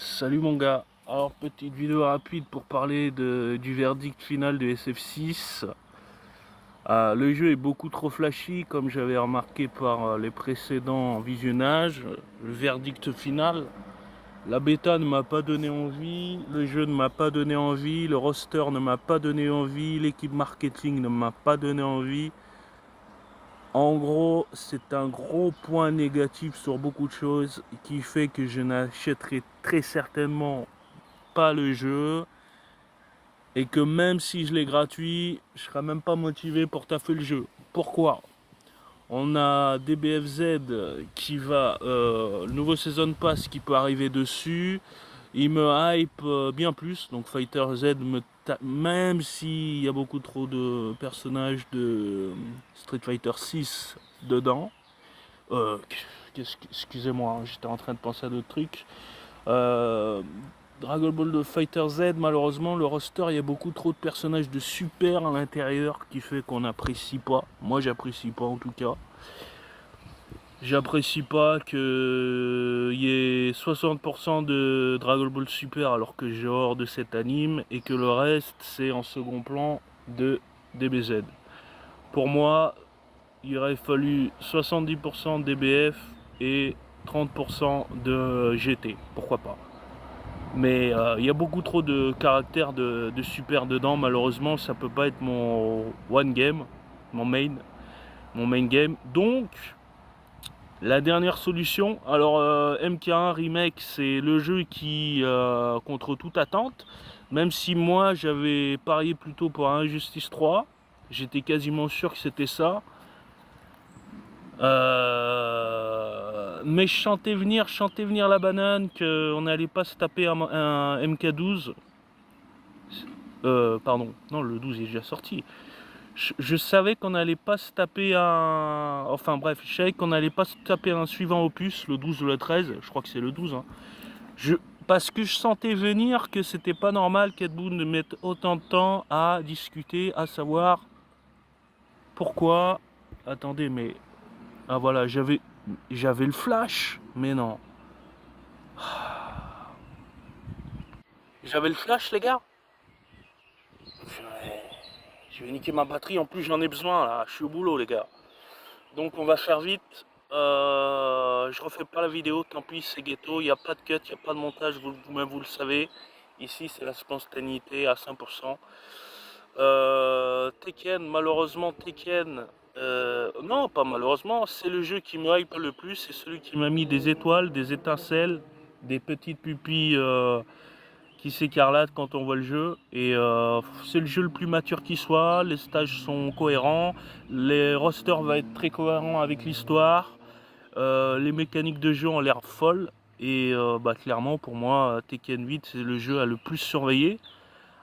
Salut mon gars, alors petite vidéo rapide pour parler du verdict final de SF6. Le jeu est beaucoup trop flashy comme j'avais remarqué par les précédents visionnages. Le verdict final, la bêta ne m'a pas donné envie, le jeu ne m'a pas donné envie, le roster ne m'a pas donné envie, l'équipe marketing ne m'a pas donné envie. En gros, c'est un gros point négatif sur beaucoup de choses qui fait que je n'achèterai très certainement pas le jeu et que même si je l'ai gratuit, je serai même pas motivé pour taffer le jeu. Pourquoi? On a DBFZ qui va, le nouveau Season Pass qui peut arriver dessus. Il me hype bien plus, donc Fighter Z même s'il y a beaucoup trop de personnages de Street Fighter 6 dedans. Euh, Excusez-moi, hein, j'étais en train de penser à d'autres trucs. Euh, Dragon Ball Fighter Z, malheureusement, le roster, il y a beaucoup trop de personnages de super à l'intérieur qui fait qu'on n'apprécie pas. Moi, j'apprécie pas en tout cas. J'apprécie pas qu'il y ait 60% de Dragon Ball Super alors que j'ai hors de cet anime et que le reste, c'est en second plan de DBZ. Pour moi, il aurait fallu 70% de DBF et 30% de GT. Pourquoi pas? Mais il y a beaucoup trop de caractères de super dedans. Malheureusement, ça peut pas être mon one game, mon main game. Donc, la dernière solution. Alors, MK1 Remake, c'est le jeu qui contre toute attente. Même si moi, j'avais parié plutôt pour Injustice 3, j'étais quasiment sûr que c'était ça. Mais je chantais venir la banane qu'on n'allait pas se taper un MK12. Pardon, non, le 12 est déjà sorti. Je savais qu'on n'allait pas se taper un... Enfin bref, je savais qu'on n'allait pas se taper un suivant opus, le 12 ou le 13, je crois que c'est le 12. Hein. Parce que je sentais venir que c'était pas normal qu'Ed Boon mette autant de temps à discuter, à savoir pourquoi... Attendez, mais... Ah voilà, j'avais le flash, mais non. J'avais le flash, les gars. Je vais niquer ma batterie, en plus j'en ai besoin là, je suis au boulot les gars. Donc on va faire vite. Je refais pas la vidéo, tant pis c'est ghetto, il n'y a pas de cut, il n'y a pas de montage, vous-même vous le savez. Ici c'est la spontanéité à 100%. Tekken, malheureusement Tekken, non pas malheureusement, c'est le jeu qui me hype le plus, c'est celui qui m'a mis des étoiles, des étincelles, des petites pupilles qui s'écarlate quand on voit le jeu. Et c'est le jeu le plus mature qui soit, les stages sont cohérents, les rosters vont être très cohérents avec l'histoire, les mécaniques de jeu ont l'air folles. Et clairement pour moi Tekken 8 c'est le jeu à le plus surveiller.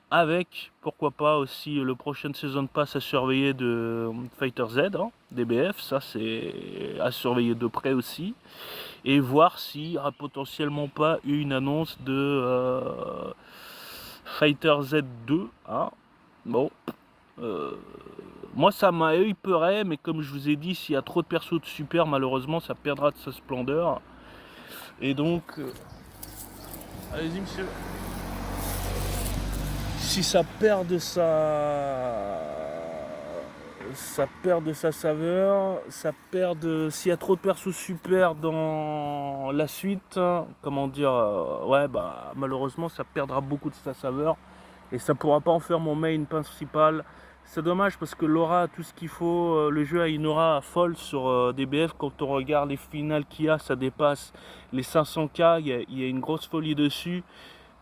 Avec pourquoi pas aussi le prochain Season Pass à surveiller de Fighter Z, hein, DBF, ça c'est à surveiller de près aussi et voir s'il n'y aura potentiellement pas eu une annonce de Fighter Z2. Hein. Bon, euh, moi ça m'a épeuré, mais comme je vous ai dit, s'il y a trop de persos de super, malheureusement ça perdra de sa splendeur. Et donc, allez-y monsieur. Si ça perd de sa saveur, ça perd de s'il y a trop de persos super dans la suite, comment dire, ouais bah malheureusement ça perdra beaucoup de sa saveur et ça pourra pas en faire mon main principal. C'est dommage parce que l'aura, tout ce qu'il faut, le jeu a une aura folle sur DBF. Quand on regarde les finales qu'il y a, ça dépasse les 500K, il y a une grosse folie dessus.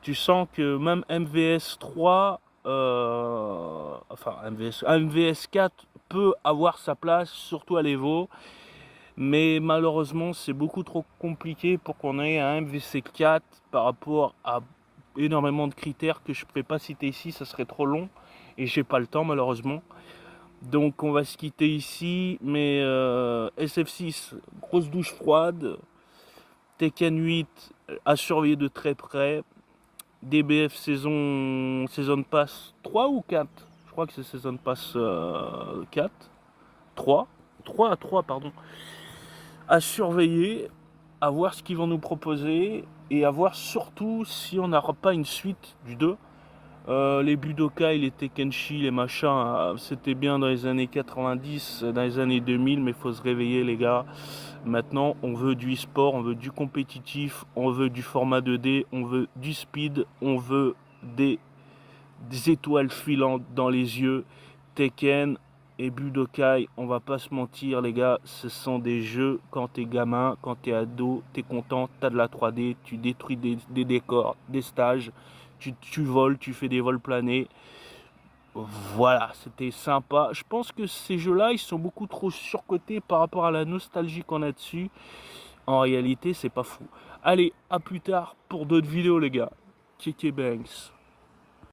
Tu sens que même MVS 3, enfin MVS 4 peut avoir sa place, surtout à l'Evo, mais malheureusement c'est beaucoup trop compliqué pour qu'on ait un MVC 4 par rapport à énormément de critères que je ne pourrais pas citer ici, ça serait trop long et j'ai pas le temps malheureusement. Donc on va se quitter ici, mais SF6, grosse douche froide, Tekken 8 à surveiller de très près. DBF saison pass 3 ou 4. Je crois que c'est saison pass 4. 3 3 à 3 pardon. À surveiller à voir ce qu'ils vont nous proposer et à voir surtout si on n'aura pas une suite du 2. Les Budokai, les Tekkenchi, les machins, c'était bien dans les années 90, dans les années 2000, mais il faut se réveiller les gars. Maintenant, on veut du e-sport, on veut du compétitif, on veut du format 2D, on veut du speed, on veut des étoiles filantes dans les yeux. Tekken et Budokai, on va pas se mentir les gars, ce sont des jeux quand t'es gamin, quand t'es ado, t'es content, t'as de la 3D, tu détruis des décors, des stages, tu voles, tu fais des vols planés. Voilà, c'était sympa. Je pense que ces jeux-là, ils sont beaucoup trop surcotés par rapport à la nostalgie qu'on a dessus. En réalité, c'est pas fou. Allez, à plus tard pour d'autres vidéos les gars. Kiki Banks.